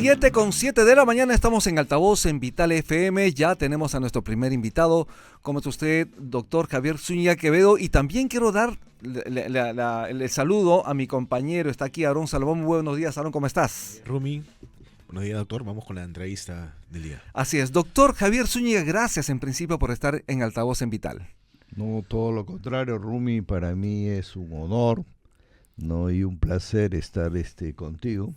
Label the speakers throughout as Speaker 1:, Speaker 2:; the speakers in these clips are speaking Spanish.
Speaker 1: 7:07 de la mañana, estamos en Altavoz, en Vital FM. Ya tenemos a nuestro primer invitado. ¿Cómo está usted, doctor Javier Zúñiga Quevedo? Y también quiero dar el saludo a mi compañero. Está aquí Aarón Salomón. Muy buenos días, Aarón, ¿cómo estás?
Speaker 2: Rumi, buenos días, doctor. Vamos con la entrevista del día.
Speaker 1: Así es. Doctor Javier Zúñiga, gracias en principio por estar en Altavoz en Vital.
Speaker 3: No, todo lo contrario, Rumi, para mí es un honor, ¿no? Y un placer estar contigo.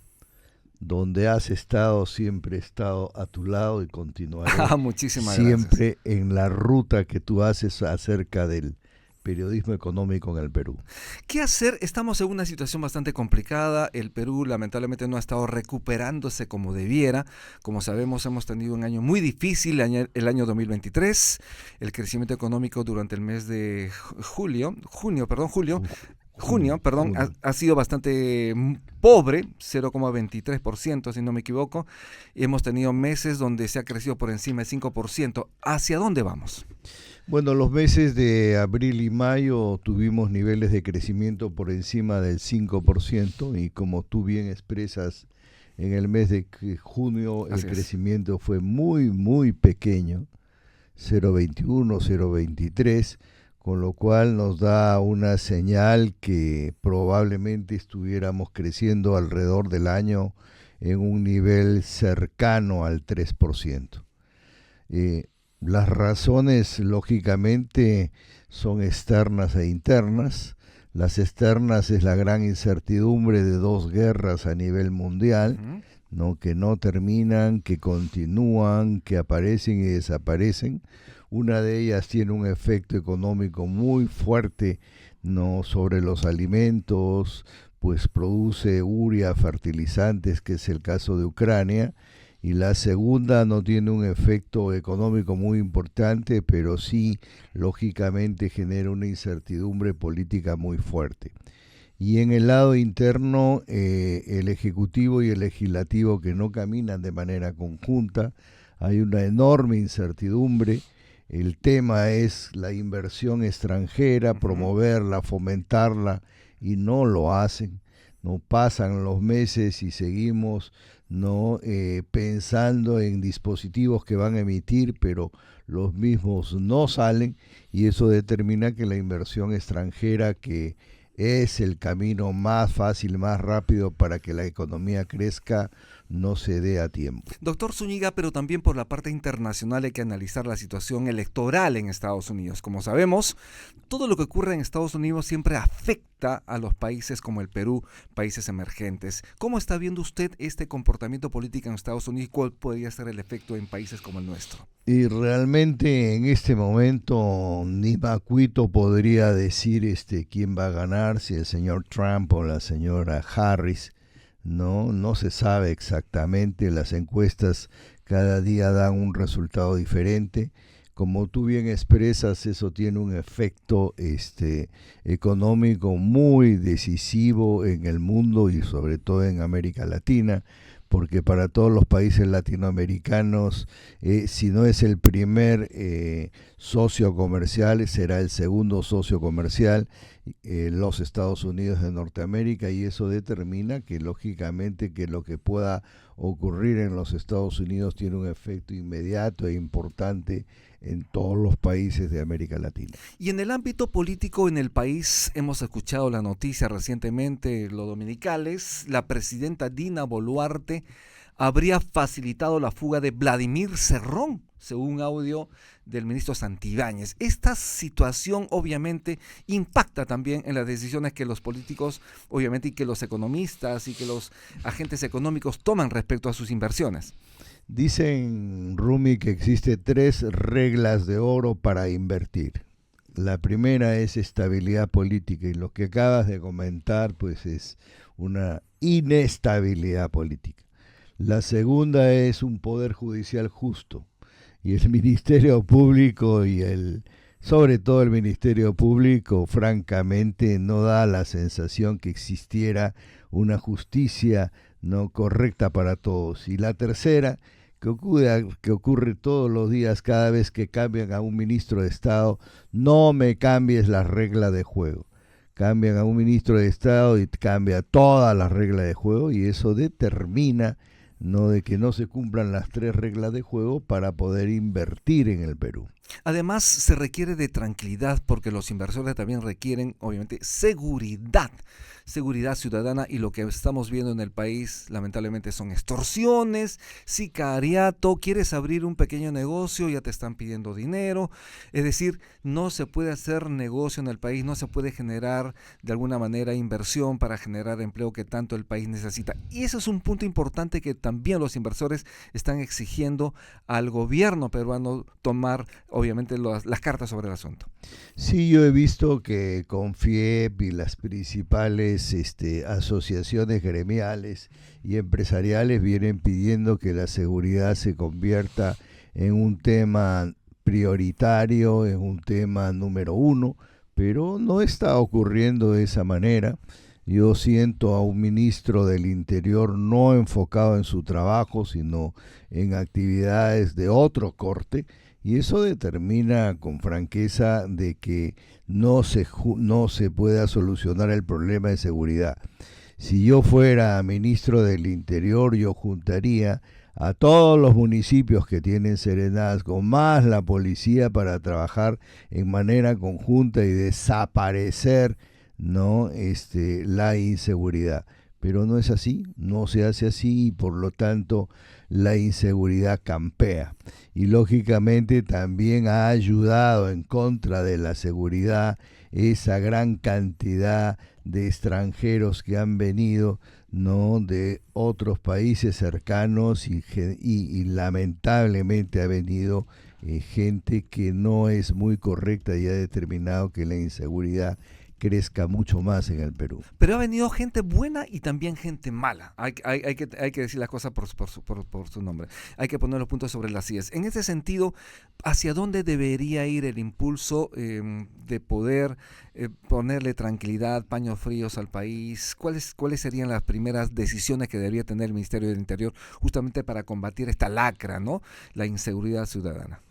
Speaker 3: Donde has estado, siempre he estado a tu lado y continuaré
Speaker 1: Muchísimas
Speaker 3: siempre
Speaker 1: gracias.
Speaker 3: en la ruta que tú haces acerca del periodismo económico en el Perú.
Speaker 1: ¿Qué hacer? Estamos en una situación bastante complicada. El Perú lamentablemente no ha estado recuperándose como debiera. Como sabemos, hemos tenido un año muy difícil, el año 2023. El crecimiento económico durante el mes de junio, ha sido bastante pobre, 0,23%, si no me equivoco. Y hemos tenido meses donde se ha crecido por encima del 5%. ¿Hacia dónde vamos?
Speaker 3: Bueno, los meses de abril y mayo tuvimos niveles de crecimiento por encima del 5% y como tú bien expresas, en el mes de junio el crecimiento fue muy, muy pequeño, 0,21, 0,23%. Con lo cual nos da una señal que probablemente estuviéramos creciendo alrededor del año en un nivel cercano al 3%. Las razones, lógicamente, son externas e internas. Las externas es la gran incertidumbre de dos guerras a nivel mundial, ¿no? Que no terminan, que continúan, que aparecen y desaparecen. Una de ellas tiene un efecto económico muy fuerte, ¿no? Sobre los alimentos, pues produce urea, fertilizantes, que es el caso de Ucrania, y la segunda no tiene un efecto económico muy importante, pero sí, lógicamente, genera una incertidumbre política muy fuerte. Y en el lado interno, el Ejecutivo y el Legislativo que no caminan de manera conjunta, hay una enorme incertidumbre. El tema es la inversión extranjera, promoverla, fomentarla, y no lo hacen. No pasan los meses y seguimos pensando en dispositivos que van a emitir, pero los mismos no salen, y eso determina que la inversión extranjera, que es el camino más fácil, más rápido para que la economía crezca, no se dé a tiempo.
Speaker 1: Doctor Zúñiga, pero también por la parte internacional hay que analizar la situación electoral en Estados Unidos. Como sabemos, todo lo que ocurre en Estados Unidos siempre afecta a los países como el Perú, países emergentes. ¿Cómo está viendo usted este comportamiento político en Estados Unidos y cuál podría ser el efecto en países como el nuestro?
Speaker 3: Y realmente en este momento ni Macuito podría decir quién va a ganar, si el señor Trump o la señora Harris. No se sabe exactamente. Las encuestas cada día dan un resultado diferente. Como tú bien expresas, eso tiene un efecto económico muy decisivo en el mundo y sobre todo en América Latina, porque para todos los países latinoamericanos, si no es el primer socio comercial, será el segundo socio comercial, los Estados Unidos de Norteamérica, y eso determina que lógicamente que lo que pueda ocurrir en los Estados Unidos tiene un efecto inmediato e importante en todos los países de América Latina.
Speaker 1: Y en el ámbito político en el país hemos escuchado la noticia recientemente, los dominicales, la presidenta Dina Boluarte habría facilitado la fuga de Vladimir Cerrón, según un audio del ministro Santibáñez. Esta situación obviamente impacta también en las decisiones que los políticos, obviamente, y que los economistas y que los agentes económicos toman respecto a sus inversiones.
Speaker 3: Dicen, Rumi, que existe 3 reglas de oro para invertir. La primera es estabilidad política, y lo que acabas de comentar pues es una inestabilidad política. La segunda es un poder judicial justo, y el Ministerio Público sobre todo el Ministerio Público, francamente no da la sensación que existiera una justicia no correcta para todos. Y la tercera, que ocurre todos los días cada vez que cambian a un ministro de Estado: no me cambies las reglas de juego. Cambian a un ministro de Estado y cambia todas las reglas de juego, y eso determina no de que no se cumplan las 3 reglas de juego para poder invertir en el Perú.
Speaker 1: Además, se requiere de tranquilidad porque los inversores también requieren, obviamente, seguridad ciudadana, y lo que estamos viendo en el país, lamentablemente, son extorsiones, sicariato. Quieres abrir un pequeño negocio, ya te están pidiendo dinero. Es decir, no se puede hacer negocio en el país, no se puede generar de alguna manera inversión para generar empleo que tanto el país necesita. Y ese es un punto importante que también los inversores están exigiendo al gobierno peruano tomar, obviamente, las cartas sobre el asunto.
Speaker 3: Sí, yo he visto que Confiep y las principales asociaciones gremiales y empresariales vienen pidiendo que la seguridad se convierta en un tema prioritario, en un tema número 1, pero no está ocurriendo de esa manera. Yo siento a un ministro del Interior no enfocado en su trabajo, sino en actividades de otro corte, y eso determina con franqueza de que no se pueda solucionar el problema de seguridad. Si yo fuera ministro del Interior, yo juntaría a todos los municipios que tienen serenazgo, más la policía, para trabajar en manera conjunta y desaparecer, ¿no? La inseguridad. Pero no es así, no se hace así, y por lo tanto la inseguridad campea. Y lógicamente también ha ayudado en contra de la seguridad esa gran cantidad de extranjeros que han venido, ¿no?, de otros países cercanos, y lamentablemente ha venido gente que no es muy correcta y ha determinado que la inseguridad crezca mucho más en el Perú.
Speaker 1: Pero ha venido gente buena y también gente mala. Hay que decir las cosas por su nombre. Hay que poner los puntos sobre las sillas. En ese sentido, ¿hacia dónde debería ir el impulso de poder ponerle tranquilidad, paños fríos al país? ¿Cuáles serían las primeras decisiones que debería tener el Ministerio del Interior justamente para combatir esta lacra, ¿no?, la inseguridad ciudadana?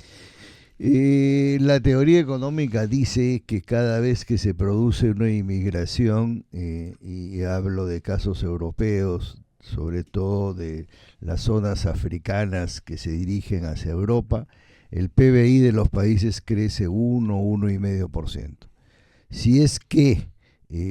Speaker 3: La teoría económica dice que cada vez que se produce una inmigración, y hablo de casos europeos, sobre todo de las zonas africanas que se dirigen hacia Europa, el PBI de los países crece 1,5%. Si es que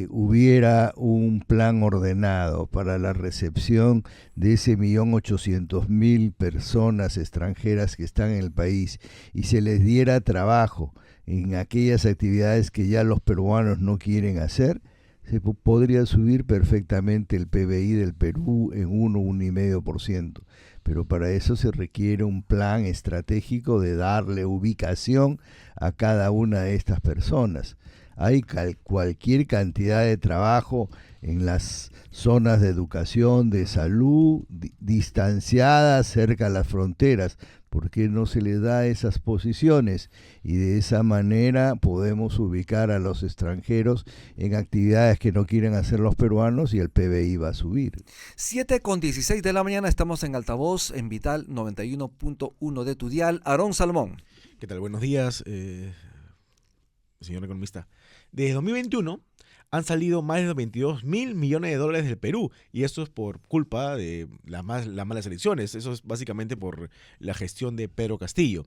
Speaker 3: hubiera un plan ordenado para la recepción de ese 1.800.000 personas extranjeras que están en el país, y se les diera trabajo en aquellas actividades que ya los peruanos no quieren hacer, se podría subir perfectamente el PBI del Perú en 1,5%. Pero para eso se requiere un plan estratégico de darle ubicación a cada una de estas personas. Hay cualquier cantidad de trabajo en las zonas de educación, de salud, distanciadas cerca a las fronteras. ¿Por qué no se les da esas posiciones? Y de esa manera podemos ubicar a los extranjeros en actividades que no quieren hacer los peruanos, y el PBI va a subir.
Speaker 1: 7:16 de la mañana, estamos en altavoz en Vital 91.1 de tu dial. Aarón Salmón.
Speaker 2: ¿Qué tal? Buenos días, señor economista. Desde 2021 han salido más de 22.000 millones de dólares del Perú, y esto es por culpa de las malas elecciones. Eso es básicamente por la gestión de Pedro Castillo.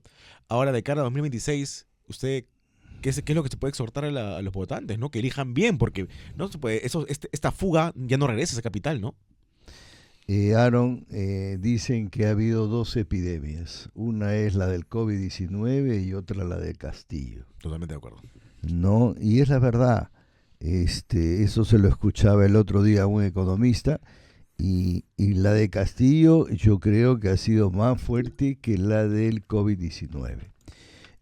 Speaker 2: Ahora, de cara a 2026, usted, ¿qué es lo que se puede exhortar a los votantes, ¿no? Que elijan bien, porque no se puede, esta fuga ya no regresa a esa capital, ¿no?
Speaker 3: Aaron, dicen que ha habido 2 epidemias. Una es la del COVID-19 y otra la de Castillo.
Speaker 2: Totalmente de acuerdo.
Speaker 3: No, y es la verdad. Eso se lo escuchaba el otro día a un economista, y la de Castillo yo creo que ha sido más fuerte que la del COVID-19.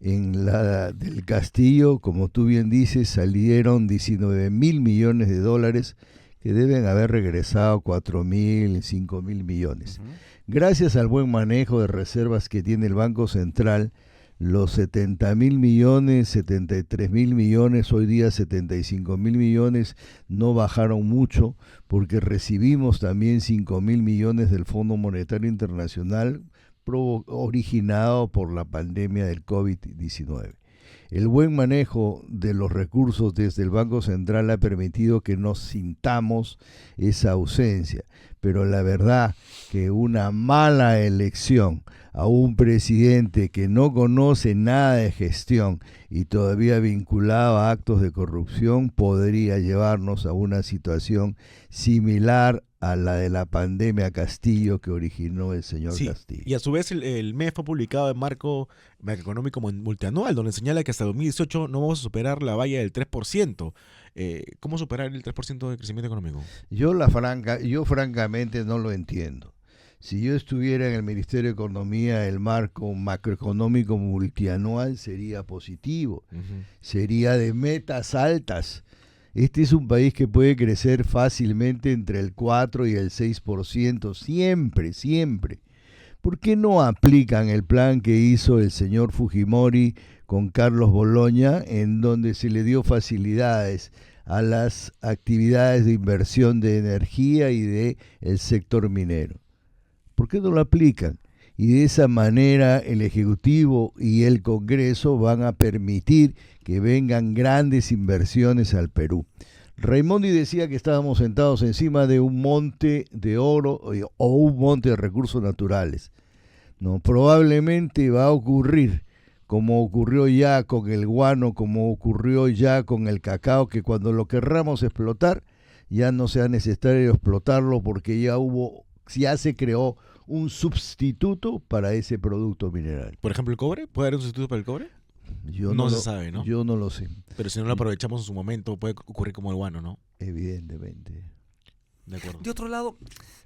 Speaker 3: En la del Castillo, como tú bien dices, salieron 19.000 millones de dólares que deben haber regresado 4.000, 5.000 millones.
Speaker 1: Uh-huh.
Speaker 3: Gracias al buen manejo de reservas que tiene el Banco Central, los 70.000 millones, 73.000 millones, hoy día 75.000 millones, no bajaron mucho, porque recibimos también 5.000 millones del Fondo Monetario Internacional originado por la pandemia del COVID-19. El buen manejo de los recursos desde el Banco Central ha permitido que no sintamos esa ausencia, pero la verdad que una mala elección a un presidente que no conoce nada de gestión y todavía vinculado a actos de corrupción podría llevarnos a una situación similar a la de la pandemia Castillo que originó el señor Castillo.
Speaker 2: Y a su vez el MEF ha publicado el marco macroeconómico multianual, donde señala que hasta 2018 no vamos a superar la valla del 3%. ¿Cómo superar el 3% de crecimiento económico?
Speaker 3: Yo francamente no lo entiendo. Si yo estuviera en el Ministerio de Economía, el marco macroeconómico multianual sería positivo, sería de metas altas. Este es un país que puede crecer fácilmente entre el 4 y el 6%, siempre, siempre. ¿Por qué no aplican el plan que hizo el señor Fujimori con Carlos Boloña, en donde se le dio facilidades a las actividades de inversión de energía y del sector minero? ¿Por qué no lo aplican? Y de esa manera el Ejecutivo y el Congreso van a permitir que vengan grandes inversiones al Perú. Raimondi decía que estábamos sentados encima de un monte de oro o un monte de recursos naturales. No, probablemente va a ocurrir, como ocurrió ya con el guano, como ocurrió ya con el cacao, que cuando lo querramos explotar, ya no sea necesario explotarlo porque ya se creó un sustituto para ese producto mineral.
Speaker 2: Por ejemplo, ¿el cobre? ¿Puede haber un sustituto para el cobre? No se sabe, ¿no?
Speaker 3: Yo no lo sé.
Speaker 2: Pero si no lo aprovechamos en su momento, puede ocurrir como el guano, ¿no?
Speaker 3: Evidentemente.
Speaker 2: De acuerdo.
Speaker 1: De otro lado,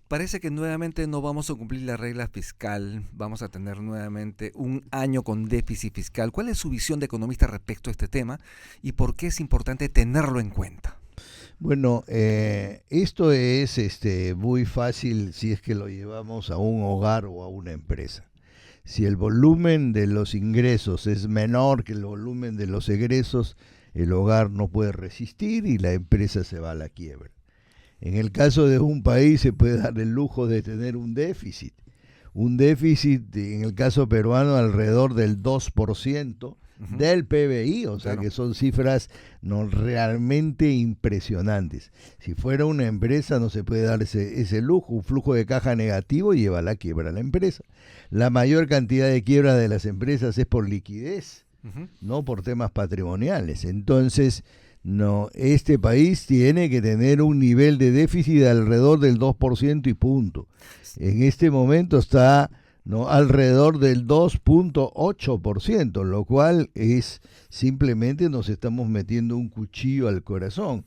Speaker 1: parece que nuevamente no vamos a cumplir la regla fiscal, vamos a tener nuevamente un año con déficit fiscal. ¿Cuál es su visión de economista respecto a este tema y por qué es importante tenerlo en cuenta?
Speaker 3: Bueno, esto es muy fácil si es que lo llevamos a un hogar o a una empresa. Si el volumen de los ingresos es menor que el volumen de los egresos, el hogar no puede resistir y la empresa se va a la quiebra. En el caso de un país se puede dar el lujo de tener un déficit. Un déficit, en el caso peruano, alrededor del 2%. Del PBI, o sea, claro, que son cifras no realmente impresionantes. Si fuera una empresa no se puede dar ese lujo, un flujo de caja negativo lleva a la quiebra a la empresa. La mayor cantidad de quiebra de las empresas es por liquidez, no por temas patrimoniales. Entonces, no, este país tiene que tener un nivel de déficit de alrededor del 2% y punto. En este momento está alrededor del 2.8%, lo cual es simplemente nos estamos metiendo un cuchillo al corazón.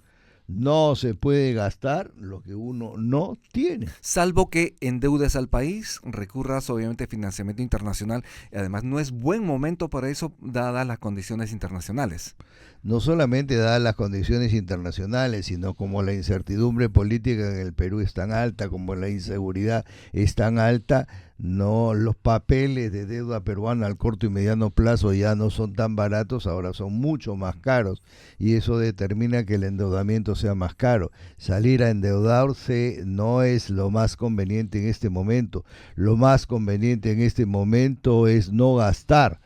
Speaker 3: No se puede gastar lo que uno no tiene.
Speaker 1: Salvo que endeudes al país, recurras obviamente a financiamiento internacional. Y además no es buen momento para eso dadas las condiciones internacionales.
Speaker 3: No solamente dadas las condiciones internacionales, sino como la incertidumbre política en el Perú es tan alta, como la inseguridad es tan alta, los papeles de deuda peruana al corto y mediano plazo ya no son tan baratos, ahora son mucho más caros y eso determina que el endeudamiento sea más caro. Salir a endeudarse no es lo más conveniente en este momento. Lo más conveniente en este momento es no gastar.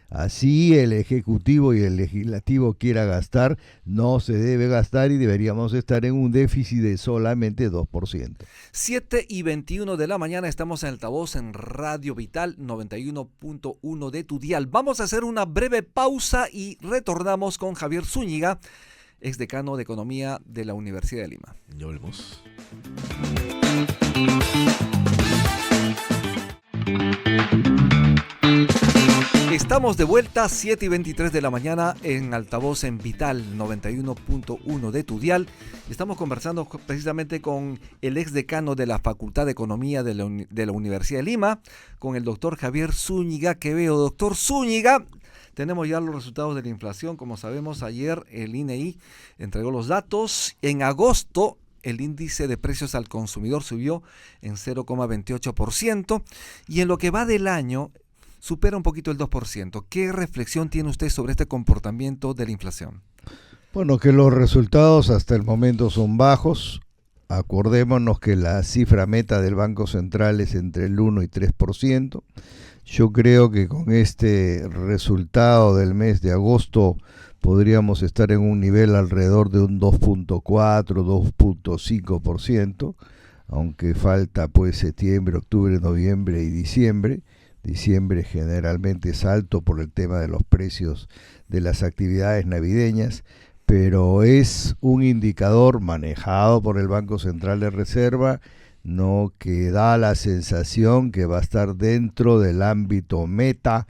Speaker 3: Así el Ejecutivo y el Legislativo quiera gastar, no se debe gastar y deberíamos estar en un déficit de solamente 2%.
Speaker 1: 7:21 de la mañana, estamos en altavoz en Radio Vital 91.1 de tu dial. Vamos a hacer una breve pausa y retornamos con Javier Zúñiga, exdecano de Economía de la Universidad de Lima.
Speaker 2: Ya volvemos.
Speaker 1: Estamos de vuelta, 7:23 de la mañana en altavoz en Vital 91.1 de tu dial. Estamos conversando precisamente con el exdecano de la Facultad de Economía de la Universidad de Lima, con el doctor Javier Zúñiga Quevedo. Doctor Zúñiga, tenemos ya los resultados de la inflación. Como sabemos, ayer el INEI entregó los datos. En agosto, el índice de precios al consumidor subió en 0,28% y en lo que va del año supera un poquito el 2%. ¿Qué reflexión tiene usted sobre este comportamiento de la inflación?
Speaker 3: Bueno, que los resultados hasta el momento son bajos. Acordémonos que la cifra meta del Banco Central es entre el 1 y 3%. Yo creo que con este resultado del mes de agosto podríamos estar en un nivel alrededor de un 2.4, 2.5%, aunque falta pues septiembre, octubre, noviembre y diciembre. Diciembre generalmente es alto por el tema de los precios de las actividades navideñas, pero es un indicador manejado por el Banco Central de Reserva, no, que da la sensación que va a estar dentro del ámbito meta,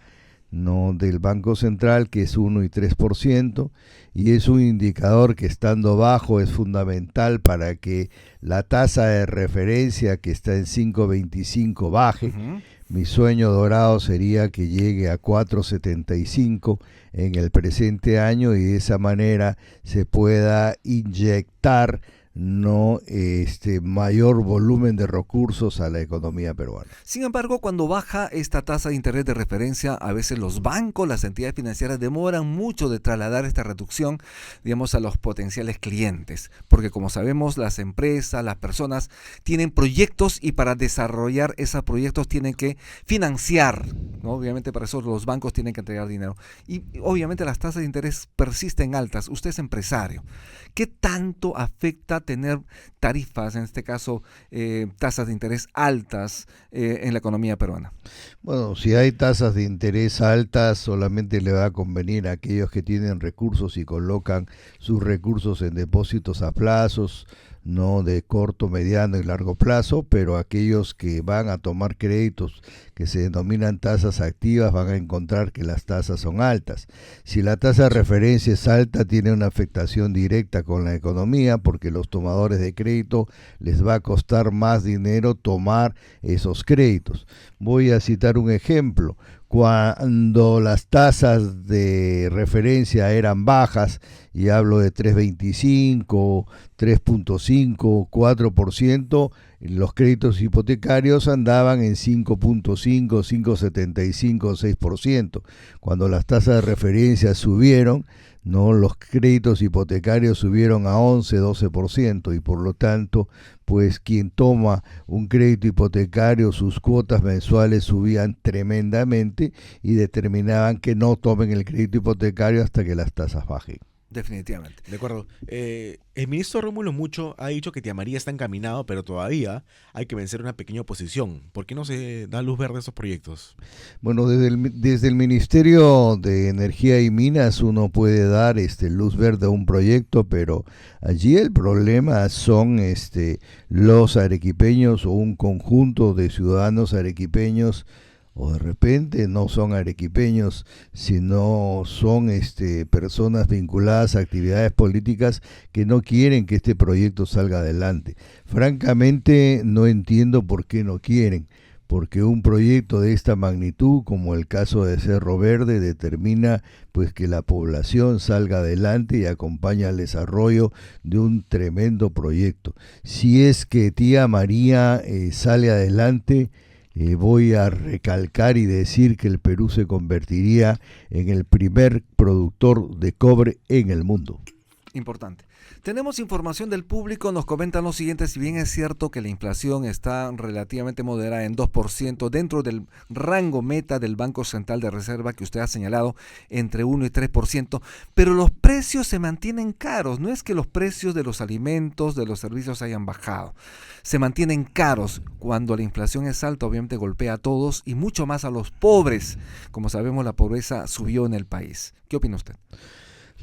Speaker 3: no, del Banco Central, que es 1 y 3%, y es un indicador que estando bajo es fundamental para que la tasa de referencia, que está en 5.25, baje.
Speaker 1: Ujú.
Speaker 3: Mi sueño dorado sería que llegue a 4.75 en el presente año y de esa manera se pueda inyectar, no, mayor volumen de recursos a la economía peruana.
Speaker 1: Sin embargo, cuando baja esta tasa de interés de referencia, a veces los bancos, las entidades financieras demoran mucho de trasladar esta reducción, digamos, a los potenciales clientes, porque como sabemos, las empresas, las personas tienen proyectos y para desarrollar esos proyectos tienen que financiar, ¿no? Obviamente para eso los bancos tienen que entregar dinero y obviamente las tasas de interés persisten altas. Usted es empresario. ¿Qué tanto afecta tener tarifas, en este caso tasas de interés altas en la economía peruana?
Speaker 3: Bueno, si hay tasas de interés altas, solamente le va a convenir a aquellos que tienen recursos y colocan sus recursos en depósitos a plazos, no de corto, mediano y largo plazo, pero aquellos que van a tomar créditos que se denominan tasas activas van a encontrar que las tasas son altas. Si la tasa de referencia es alta, tiene una afectación directa con la economía, porque los tomadores de crédito les va a costar más dinero tomar esos créditos. Voy a citar un ejemplo. Cuando las tasas de referencia eran bajas, y hablo de 3.25, 3.5, 4%, los créditos hipotecarios andaban en 5.5, 5.75, 6%. Cuando las tasas de referencia subieron, no, los créditos hipotecarios subieron a 11, 12%, y por lo tanto, pues quien toma un crédito hipotecario, sus cuotas mensuales subían tremendamente y determinaban que no tomen el crédito hipotecario hasta que las tasas bajen.
Speaker 1: Definitivamente.
Speaker 2: De acuerdo. El ministro Rómulo Mucho ha dicho que Tía María está encaminado, pero todavía hay que vencer una pequeña oposición. ¿Por qué no se da luz verde a esos proyectos?
Speaker 3: Bueno, desde el Ministerio de Energía y Minas uno puede dar luz verde a un proyecto, pero allí el problema son los arequipeños o un conjunto de ciudadanos arequipeños, o de repente no son arequipeños, sino son personas vinculadas a actividades políticas que no quieren que este proyecto salga adelante. Francamente no entiendo por qué no quieren, porque un proyecto de esta magnitud, como el caso de Cerro Verde, determina pues que la población salga adelante y acompaña al desarrollo de un tremendo proyecto. Si es que Tía María sale adelante, voy a recalcar y decir que el Perú se convertiría en el primer productor de cobre en el mundo.
Speaker 1: Importante. Tenemos información del público, nos comentan lo siguiente: si bien es cierto que la inflación está relativamente moderada en 2%, dentro del rango meta del Banco Central de Reserva que usted ha señalado, entre 1 y 3%, pero los precios se mantienen caros. No es que los precios de los alimentos, de los servicios hayan bajado, se mantienen caros. Cuando la inflación es alta, obviamente golpea a todos y mucho más a los pobres. Como sabemos, la pobreza subió en el país. ¿Qué opina usted?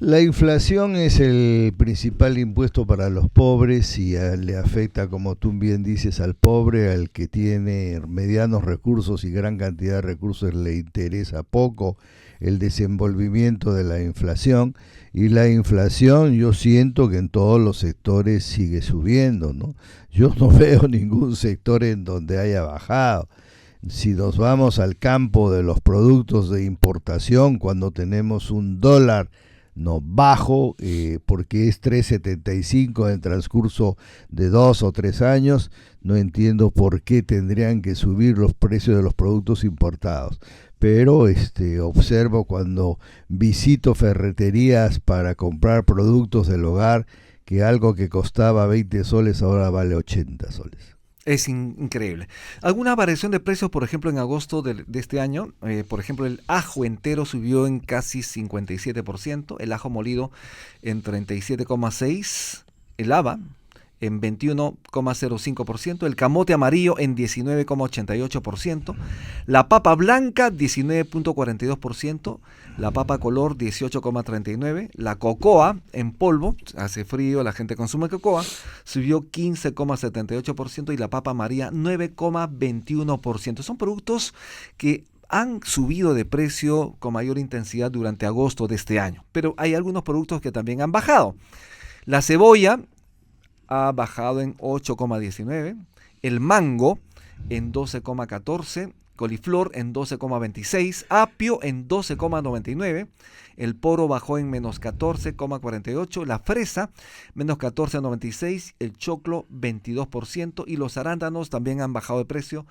Speaker 3: La inflación es el principal impuesto para los pobres y le afecta, como tú bien dices, al pobre, al que tiene medianos recursos y gran cantidad de recursos le interesa poco el desenvolvimiento de la inflación. Y la inflación yo siento que en todos los sectores sigue subiendo, ¿no? Yo no veo ningún sector en donde haya bajado. Si nos vamos al campo de los productos de importación, cuando tenemos un dólar no bajo, porque es 3.75 en el transcurso de 2 o 3 años, no entiendo por qué tendrían que subir los precios de los productos importados. Pero observo cuando visito ferreterías para comprar productos del hogar que algo que costaba 20 soles ahora vale 80 soles.
Speaker 1: Es increíble. ¿Alguna variación de precios, por ejemplo, en agosto de este año? Por ejemplo, el ajo entero subió en casi 57%, el ajo molido en 37,6%, el haba en 21,05%, el camote amarillo en 19,88%, la papa blanca 19,42%, la papa color 18,39%, la cocoa en polvo, hace frío, la gente consume cocoa, subió 15,78% y la papa amarilla 9,21%. Son productos que han subido de precio con mayor intensidad durante agosto de este año, pero hay algunos productos que también han bajado. La cebolla ha bajado en 8,19, el mango en 12,14, coliflor en 12,26, apio en 12,99, el poro bajó en menos 14,48, la fresa menos 14,96, el choclo 22% y los arándanos también han bajado de precio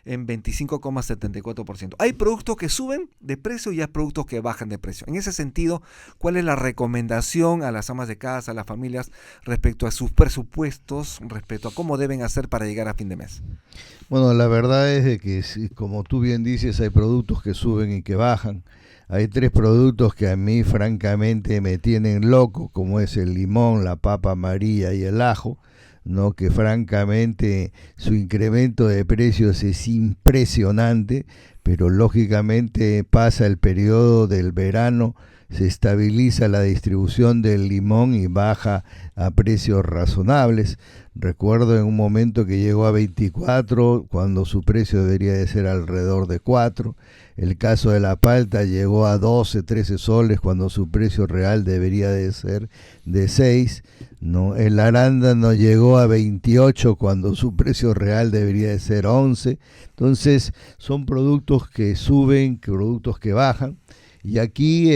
Speaker 1: en 25,74%. Hay productos que suben de precio y hay productos que bajan de precio. En ese sentido, ¿cuál es la recomendación a las amas de casa, a las familias, respecto a sus presupuestos, respecto a cómo deben hacer para llegar a fin de mes?
Speaker 3: Bueno, la verdad es de que, como tú bien dices, hay productos que suben y que bajan. Hay 3 productos que a mí francamente me tienen loco, como es el limón, la papa amarilla y el ajo, ¿no? Que francamente su incremento de precios es impresionante, pero lógicamente pasa el periodo del verano, se estabiliza la distribución del limón y baja a precios razonables. Recuerdo en un momento que llegó a 24 cuando su precio debería de ser alrededor de 4. El caso de la palta llegó a 12, 13 soles cuando su precio real debería de ser de 6. ¿No? El arándano llegó a 28 cuando su precio real debería de ser 11. Entonces son productos que suben, productos que bajan. Y aquí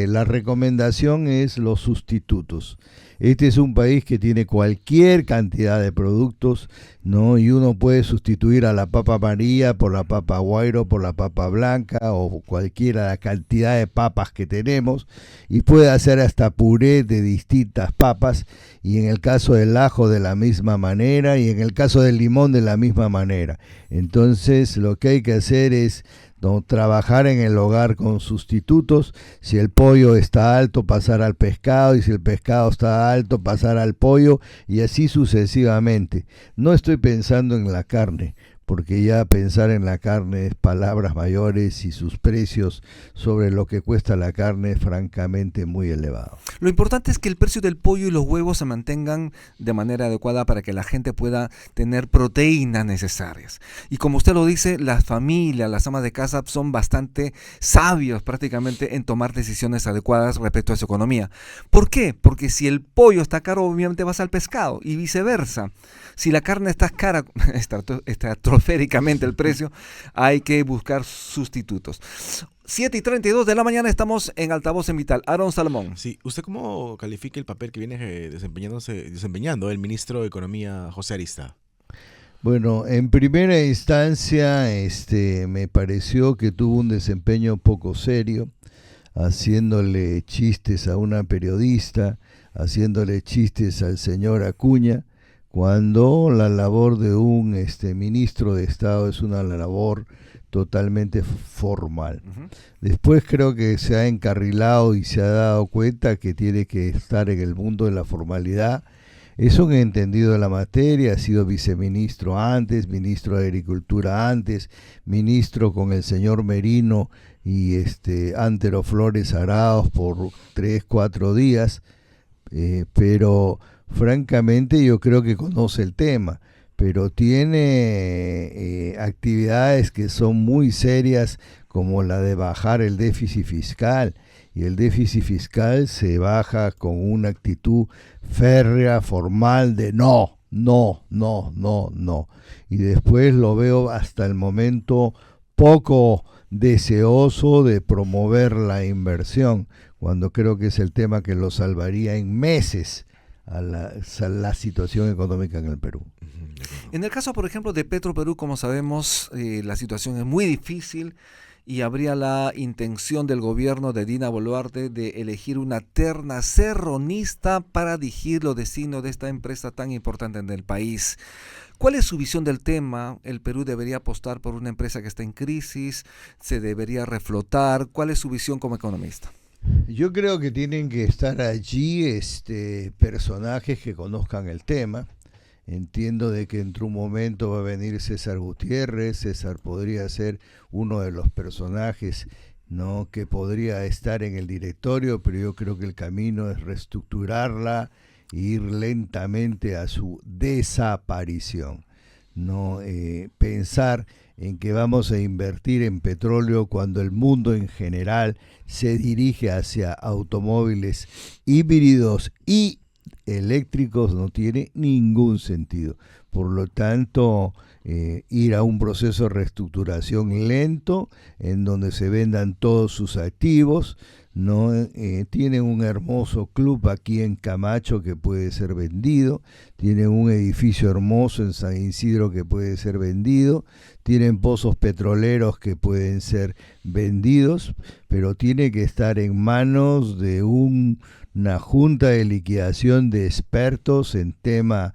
Speaker 3: la recomendación es los sustitutos. Este es un país que tiene cualquier cantidad de productos, ¿no? Y uno puede sustituir a la papa amarilla por la papa guairo, por la papa blanca o cualquiera de la cantidad de papas que tenemos y puede hacer hasta puré de distintas papas y en el caso del ajo de la misma manera y en el caso del limón de la misma manera. Entonces lo que hay que hacer es trabajar en el hogar con sustitutos. Si el pollo está alto, pasar al pescado, y si el pescado está alto, pasar al pollo, y así sucesivamente. No estoy pensando en la carne, porque ya pensar en la carne es palabras mayores y sus precios sobre lo que cuesta la carne es francamente muy elevado.
Speaker 1: Lo importante es que el precio del pollo y los huevos se mantengan de manera adecuada para que la gente pueda tener proteínas necesarias. Y como usted lo dice, las familias, las amas de casa son bastante sabios prácticamente en tomar decisiones adecuadas respecto a su economía. ¿Por qué? Porque si el pollo está caro, obviamente vas al pescado y viceversa. Si la carne está cara, estratosféricamente el precio, hay que buscar sustitutos. 7:32 de la mañana, estamos en Altavoz en Vital. Aaron Salomón.
Speaker 2: Sí, ¿usted cómo califica el papel que viene desempeñando el ministro de Economía, José Arista?
Speaker 3: Bueno, en primera instancia, me pareció que tuvo un desempeño poco serio, haciéndole chistes a una periodista, haciéndole chistes al señor Acuña, cuando la labor de un ministro de Estado es una labor totalmente formal.
Speaker 1: Uh-huh.
Speaker 3: Después creo que se ha encarrilado y se ha dado cuenta que tiene que estar en el mundo de la formalidad. Es un entendido de la materia, ha sido viceministro antes, ministro de Agricultura antes, ministro con el señor Merino y Antero Flores Araos por 3-4 días, pero francamente yo creo que conoce el tema, pero tiene actividades que son muy serias como la de bajar el déficit fiscal, y el déficit fiscal se baja con una actitud férrea, formal de no, y después lo veo hasta el momento poco deseoso de promover la inversión, cuando creo que es el tema que lo salvaría en meses a la situación económica en el Perú.
Speaker 1: En el caso, por ejemplo, de Petroperú, como sabemos, la situación es muy difícil y habría la intención del gobierno de Dina Boluarte de elegir una terna serronista para dirigir los destinos de esta empresa tan importante en el país. ¿Cuál es su visión del tema? ¿El Perú debería apostar por una empresa que está en crisis? ¿Se debería reflotar? ¿Cuál es su visión como economista?
Speaker 3: Yo creo que tienen que estar allí personajes que conozcan el tema. Entiendo de que en un momento va a venir César Gutiérrez. César podría ser uno de los personajes, ¿no?, que podría estar en el directorio, pero yo creo que el camino es reestructurarla e ir lentamente a su desaparición. No pensar en que vamos a invertir en petróleo cuando el mundo en general se dirige hacia automóviles híbridos y eléctricos no tiene ningún sentido. Por lo tanto, ir a un proceso de reestructuración lento en donde se vendan todos sus activos, ¿no? Tienen un hermoso club aquí en Camacho que puede ser vendido, tienen un edificio hermoso en San Isidro que puede ser vendido, tienen pozos petroleros que pueden ser vendidos, pero tiene que estar en manos de una junta de liquidación de expertos en tema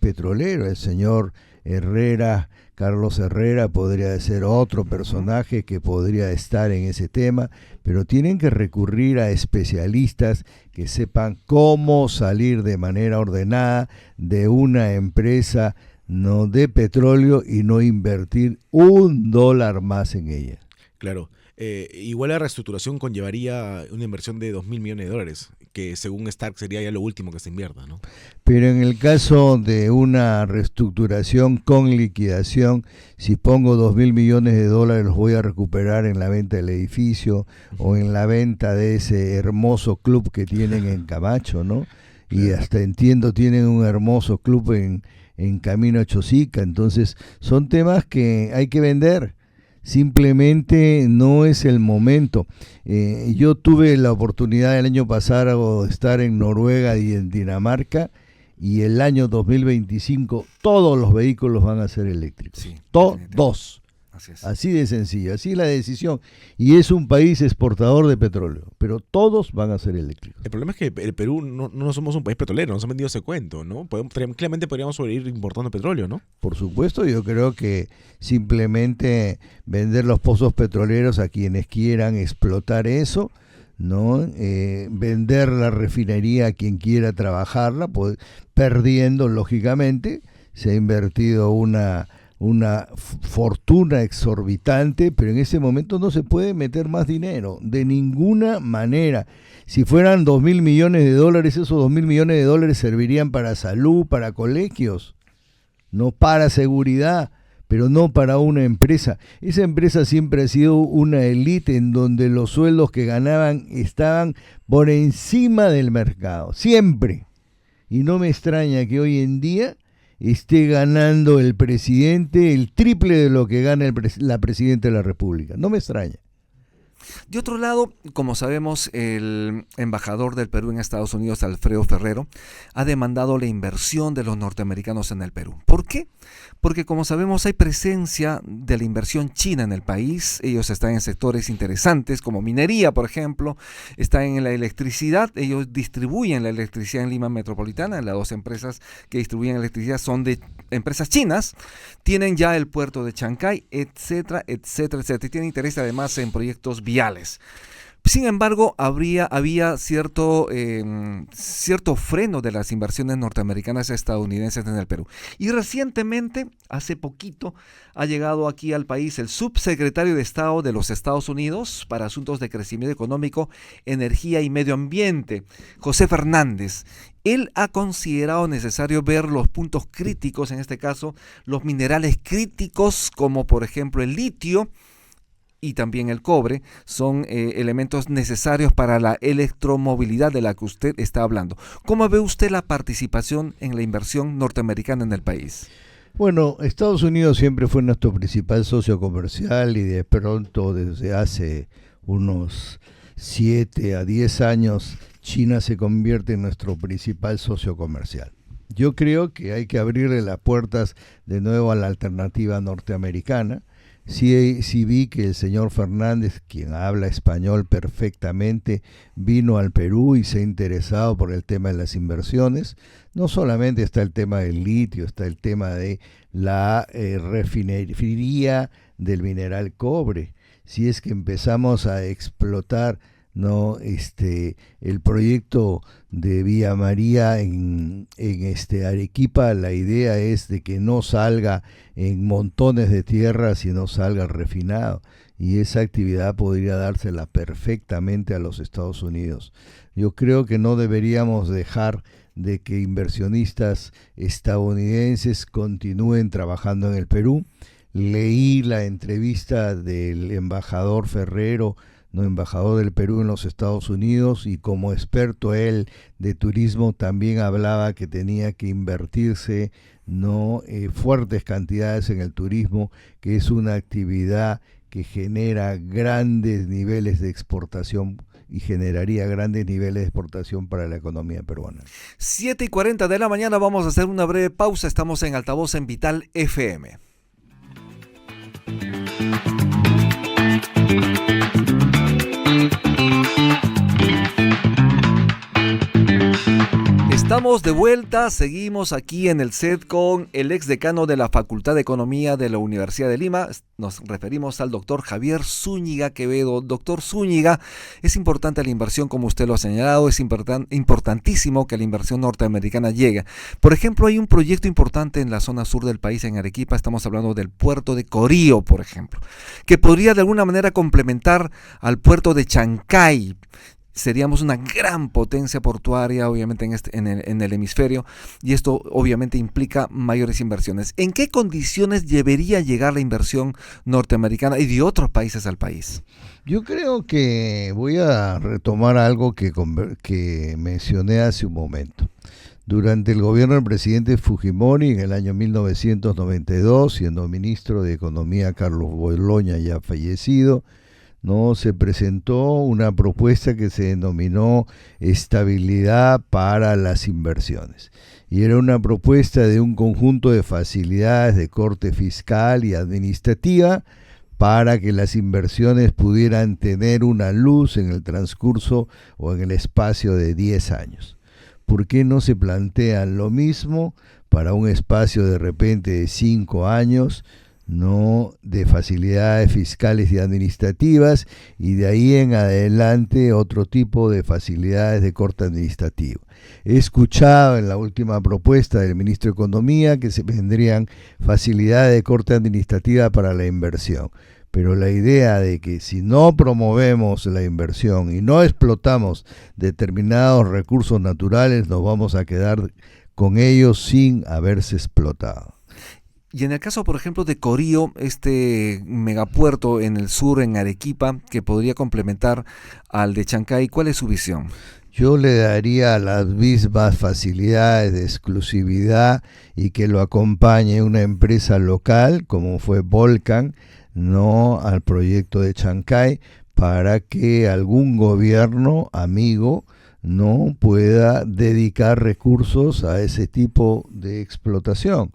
Speaker 3: petrolero. El señor Herrera, Carlos Herrera, podría ser otro personaje que podría estar en ese tema, pero tienen que recurrir a especialistas que sepan cómo salir de manera ordenada de una empresa de petróleo y no invertir $1 más en ella.
Speaker 2: Claro. Igual la reestructuración conllevaría una inversión de $2.000 millones, que según Stark sería ya lo último que se invierta, ¿no?
Speaker 3: Pero en el caso de una reestructuración con liquidación, si pongo $2.000 millones, los voy a recuperar en la venta del edificio o en la venta de ese hermoso club que tienen en Camacho, ¿no? Y hasta entiendo tienen un hermoso club en Camino a Chosica. Entonces son temas que hay que vender. Simplemente no es el momento. Yo tuve la oportunidad el año pasado de estar en Noruega y en Dinamarca, y el año 2025 todos los vehículos van a ser eléctricos.
Speaker 1: Sí,
Speaker 3: todos. Así de sencillo, así es la decisión. Y es un país exportador de petróleo, pero todos van a ser eléctricos.
Speaker 2: El problema es que el Perú no somos un país petrolero, nos han vendido ese cuento, ¿no? Tranquilamente podríamos sobrevivir importando petróleo, ¿no?
Speaker 3: Por supuesto, yo creo que simplemente vender los pozos petroleros a quienes quieran explotar eso, ¿no? Vender la refinería a quien quiera trabajarla, pues, perdiendo, lógicamente. Se ha invertido una fortuna exorbitante, pero en ese momento no se puede meter más dinero, de ninguna manera. Si fueran $2.000 millones, esos $2.000 millones servirían para salud, para colegios, no para seguridad, pero no para una empresa. Esa empresa siempre ha sido una élite en donde los sueldos que ganaban estaban por encima del mercado, siempre. Y no me extraña que hoy en día esté ganando el presidente el triple de lo que gana la presidenta de la República. No me extraña.
Speaker 1: De otro lado, como sabemos, el embajador del Perú en Estados Unidos, Alfredo Ferrero, ha demandado la inversión de los norteamericanos en el Perú. ¿Por qué? Porque, como sabemos, hay presencia de la inversión china en el país. Ellos están en sectores interesantes como minería, por ejemplo, están en la electricidad. Ellos distribuyen la electricidad en Lima Metropolitana. Las dos empresas que distribuyen electricidad son de empresas chinas. Tienen ya el puerto de Chancay, etcétera, etcétera, etcétera. Y tienen interés además en proyectos viales. Sin embargo, había cierto freno de las inversiones norteamericanas y estadounidenses en el Perú. Y recientemente, hace poquito, ha llegado aquí al país el subsecretario de Estado de los Estados Unidos para Asuntos de Crecimiento Económico, Energía y Medio Ambiente, José Fernández. Él ha considerado necesario ver los puntos críticos, en este caso, los minerales críticos, como por ejemplo el litio, y también el cobre, son elementos necesarios para la electromovilidad de la que usted está hablando. ¿Cómo ve usted la participación en la inversión norteamericana en el país?
Speaker 3: Bueno, Estados Unidos siempre fue nuestro principal socio comercial y de pronto desde hace unos 7 a 10 años China se convierte en nuestro principal socio comercial. Yo creo que hay que abrirle las puertas de nuevo a la alternativa norteamericana. Sí vi que el señor Fernández, quien habla español perfectamente, vino al Perú y se ha interesado por el tema de las inversiones. No solamente está el tema del litio, está el tema de la refinería del mineral cobre. Si es que empezamos a explotar, no el proyecto de Vía María en Arequipa, la idea es de que no salga en montones de tierra, sino salga refinado, y esa actividad podría dársela perfectamente a los Estados Unidos. Yo creo que no deberíamos dejar de que inversionistas estadounidenses continúen trabajando en el Perú. Leí la entrevista del embajador Ferrero, no, embajador del Perú en los Estados Unidos, y como experto él de turismo también hablaba que tenía que invertirse fuertes cantidades en el turismo, que es una actividad que genera grandes niveles de exportación y generaría grandes niveles de exportación para la economía peruana.
Speaker 1: 7:40 de la mañana, vamos a hacer una breve pausa. Estamos en Altavoz en Vital FM. Estamos de vuelta, seguimos aquí en el set con el exdecano de la Facultad de Economía de la Universidad de Lima. Nos referimos al doctor Javier Zúñiga Quevedo. Doctor Zúñiga, es importante la inversión, como usted lo ha señalado, es importantísimo que la inversión norteamericana llegue. Por ejemplo, hay un proyecto importante en la zona sur del país, en Arequipa, estamos hablando del puerto de Corío, por ejemplo, que podría de alguna manera complementar al puerto de Chancay. Seríamos una gran potencia portuaria, obviamente, en el hemisferio, y esto obviamente implica mayores inversiones. ¿En qué condiciones debería llegar la inversión norteamericana y de otros países al país?
Speaker 3: Yo creo que voy a retomar algo que mencioné hace un momento. Durante el gobierno del presidente Fujimori, en el año 1992, siendo ministro de Economía Carlos Boloña, ya fallecido, se presentó una propuesta que se denominó Estabilidad para las Inversiones. Y era una propuesta de un conjunto de facilidades de corte fiscal y administrativa para que las inversiones pudieran tener una luz en el transcurso o en el espacio de 10 años. ¿Por qué no se plantea lo mismo para un espacio de repente de 5 años? De facilidades fiscales y administrativas, y de ahí en adelante otro tipo de facilidades de corte administrativo. He escuchado en la última propuesta del ministro de Economía que se vendrían facilidades de corte administrativa para la inversión, pero la idea de que si no promovemos la inversión y no explotamos determinados recursos naturales, nos vamos a quedar con ellos sin haberse explotado.
Speaker 1: Y en el caso, por ejemplo, de Corío, este megapuerto en el sur, en Arequipa, que podría complementar al de Chancay, ¿cuál es su visión?
Speaker 3: Yo le daría las mismas facilidades de exclusividad y que lo acompañe una empresa local, como fue Volcan, al proyecto de Chancay, para que algún gobierno amigo pueda dedicar recursos a ese tipo de explotación.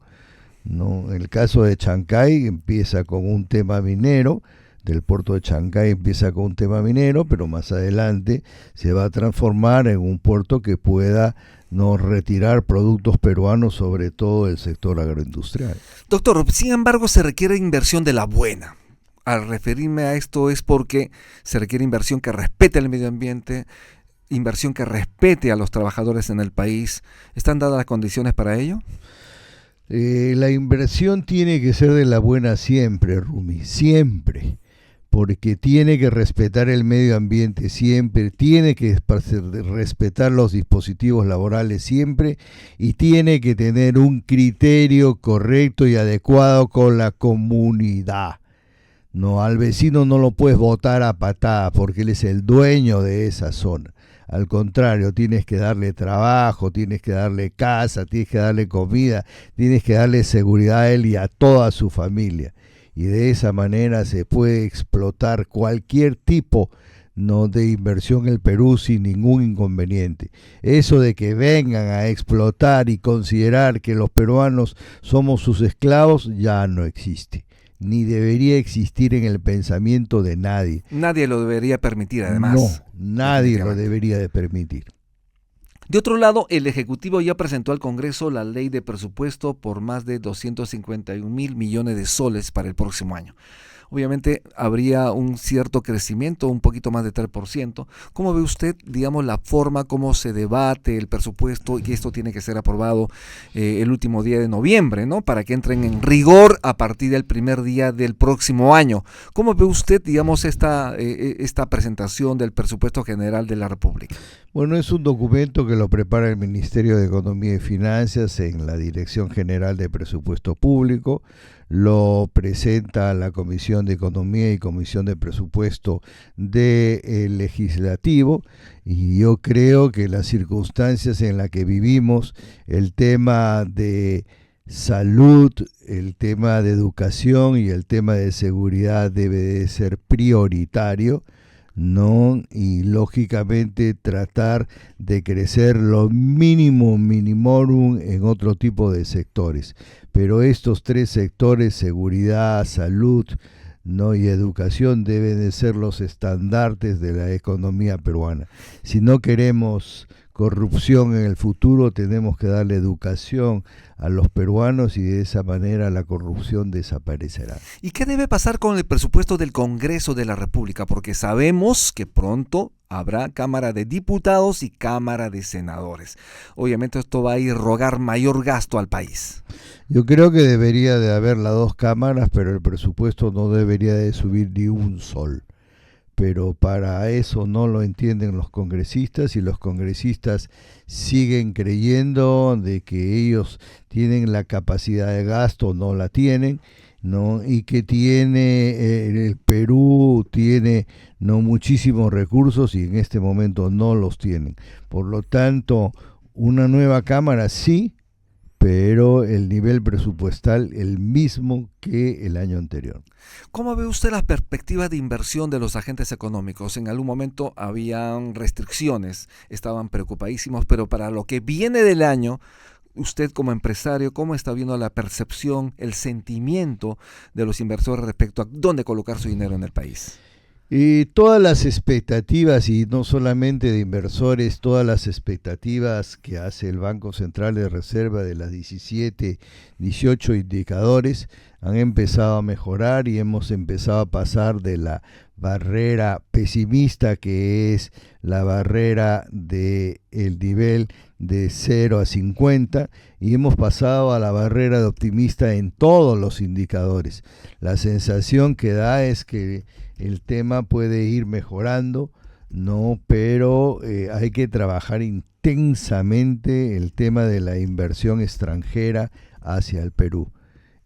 Speaker 3: El caso de Chancay empieza con un tema minero, del puerto de Chancay empieza con un tema minero, pero más adelante se va a transformar en un puerto que pueda retirar productos peruanos, sobre todo el sector agroindustrial.
Speaker 1: Doctor, sin embargo, se requiere inversión de la buena. Al referirme a esto es porque se requiere inversión que respete el medio ambiente, inversión que respete a los trabajadores en el país. ¿Están dadas las condiciones para ello?
Speaker 3: La inversión tiene que ser de la buena siempre, Rumi, siempre, porque tiene que respetar el medio ambiente siempre, tiene que respetar los dispositivos laborales siempre, y tiene que tener un criterio correcto y adecuado con la comunidad. Al vecino no lo puedes botar a patada porque él es el dueño de esa zona. Al contrario, tienes que darle trabajo, tienes que darle casa, tienes que darle comida, tienes que darle seguridad a él y a toda su familia. Y de esa manera se puede explotar cualquier tipo de inversión en el Perú sin ningún inconveniente. Eso de que vengan a explotar y considerar que los peruanos somos sus esclavos ya no existe. ni debería existir en el pensamiento de nadie.
Speaker 1: Nadie lo debería permitir, además.
Speaker 3: No, nadie lo debería de permitir.
Speaker 1: De otro lado, el Ejecutivo ya presentó al Congreso la ley de presupuesto por más de 251.000 millones de soles para el próximo año. Obviamente habría un cierto crecimiento, un poquito más de 3%. ¿Cómo ve usted, digamos, la forma como se debate el presupuesto y que esto tiene que ser aprobado el último día de noviembre, ¿no? Para que entren en rigor a partir del primer día del próximo año. ¿Cómo ve usted, digamos, esta presentación del presupuesto general de la República?
Speaker 3: Bueno, es un documento que lo prepara el Ministerio de Economía y Finanzas en la Dirección General de Presupuesto Público, lo presenta la Comisión de Economía y Comisión de Presupuesto del Legislativo, y yo creo que las circunstancias en las que vivimos, el tema de salud, el tema de educación y el tema de seguridad debe de ser prioritario, ¿no? Y lógicamente tratar de crecer lo mínimo minimorum en otro tipo de sectores. Pero estos tres sectores, seguridad, salud, ¿no? y educación, deben de ser los estandartes de la economía peruana. Si no queremos corrupción en el futuro, tenemos que darle educación a los peruanos y de esa manera la corrupción desaparecerá.
Speaker 1: ¿Y qué debe pasar con el presupuesto del Congreso de la República? Porque sabemos que pronto habrá Cámara de Diputados y Cámara de Senadores. Obviamente esto va a irrogar mayor gasto al país.
Speaker 3: Yo creo que debería de haber las dos cámaras, pero el presupuesto no debería de subir ni un sol. Pero para eso no lo entienden los congresistas, y los congresistas siguen creyendo de que ellos tienen la capacidad de gasto, no la tienen, ¿no? Y que el Perú tiene no muchísimos recursos y en este momento no los tienen. Por lo tanto, una nueva cámara sí, pero el nivel presupuestal el mismo que el año anterior.
Speaker 1: ¿Cómo ve usted las perspectivas de inversión de los agentes económicos? En algún momento habían restricciones, estaban preocupadísimos, pero para lo que viene del año, usted como empresario, ¿cómo está viendo la percepción, el sentimiento de los inversores respecto a dónde colocar su dinero en el país?
Speaker 3: Y todas las expectativas, y no solamente de inversores, todas las expectativas que hace el Banco Central de Reserva de las 17, 18 indicadores han empezado a mejorar y hemos empezado a pasar de la barrera pesimista, que es la barrera del nivel de 0 a 50, y hemos pasado a la barrera de optimista en todos los indicadores. La sensación que da es que el tema puede ir mejorando, ¿no? Pero hay que trabajar intensamente el tema de la inversión extranjera hacia el Perú.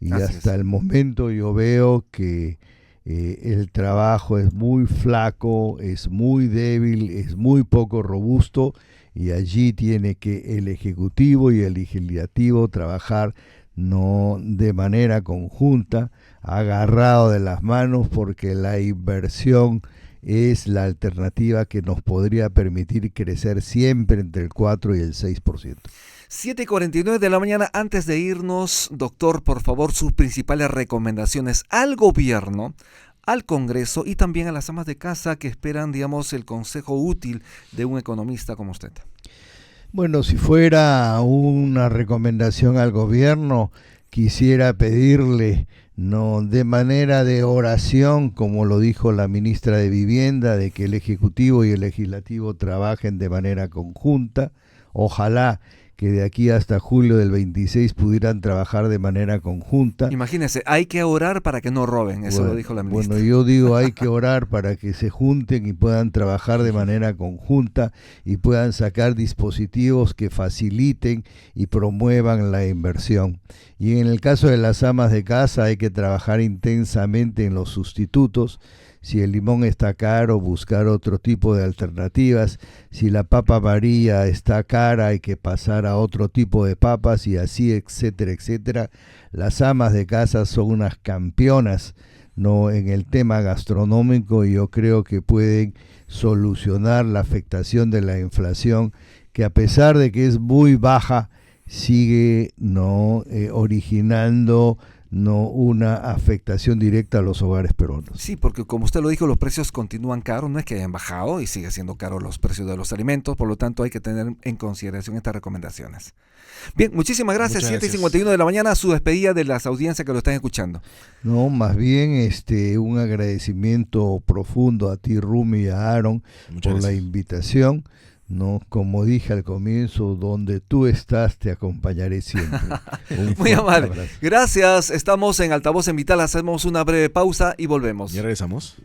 Speaker 3: Y hasta el momento yo veo que el trabajo es muy flaco, es muy débil, es muy poco robusto, y allí tiene que el Ejecutivo y el Legislativo trabajar no de manera conjunta, agarrado de las manos, porque la inversión es la alternativa que nos podría permitir crecer siempre entre el 4 y el 6%.
Speaker 1: 7:49 de la mañana. Antes de irnos, doctor, por favor, sus principales recomendaciones al gobierno, al Congreso y también a las amas de casa que esperan, digamos, el consejo útil de un economista como usted.
Speaker 3: Bueno, si fuera una recomendación al gobierno, quisiera pedirle, no de manera de oración, como lo dijo la ministra de Vivienda, de que el Ejecutivo y el Legislativo trabajen de manera conjunta. Ojalá que de aquí hasta julio del 26 pudieran trabajar de manera conjunta.
Speaker 1: Imagínense, hay que orar para que no roben, eso lo dijo la ministra.
Speaker 3: Bueno, yo digo, hay que orar para que se junten y puedan trabajar de manera conjunta y puedan sacar dispositivos que faciliten y promuevan la inversión. Y en el caso de las amas de casa hay que trabajar intensamente en los sustitutos. Si el limón está caro, buscar otro tipo de alternativas. Si la papa amarilla está cara, hay que pasar a otro tipo de papas, y así, etcétera, etcétera. Las amas de casa son unas campeonas, ¿no?, en el tema gastronómico, y yo creo que pueden solucionar la afectación de la inflación, que a pesar de que es muy baja, sigue originando no una afectación directa a los hogares peruanos.
Speaker 1: Sí, porque como usted lo dijo, los precios continúan caros, no es que hayan bajado y sigue siendo caro los precios de los alimentos, por lo tanto hay que tener en consideración estas recomendaciones. Bien, muchísimas gracias.
Speaker 2: Muchas
Speaker 1: 7:51 de la mañana, su despedida de las audiencias que lo están escuchando.
Speaker 3: No, más bien un agradecimiento profundo a ti, Rumi, y a Aaron
Speaker 2: Muchas
Speaker 3: por la
Speaker 2: gracias.
Speaker 3: invitación. No, como dije al comienzo, donde tú estás te acompañaré siempre. Un
Speaker 1: Muy
Speaker 3: fuerte
Speaker 1: amable.
Speaker 3: abrazo.
Speaker 1: Gracias. Estamos en Altavoz en Vital. Hacemos una breve pausa y volvemos.
Speaker 2: Ya regresamos.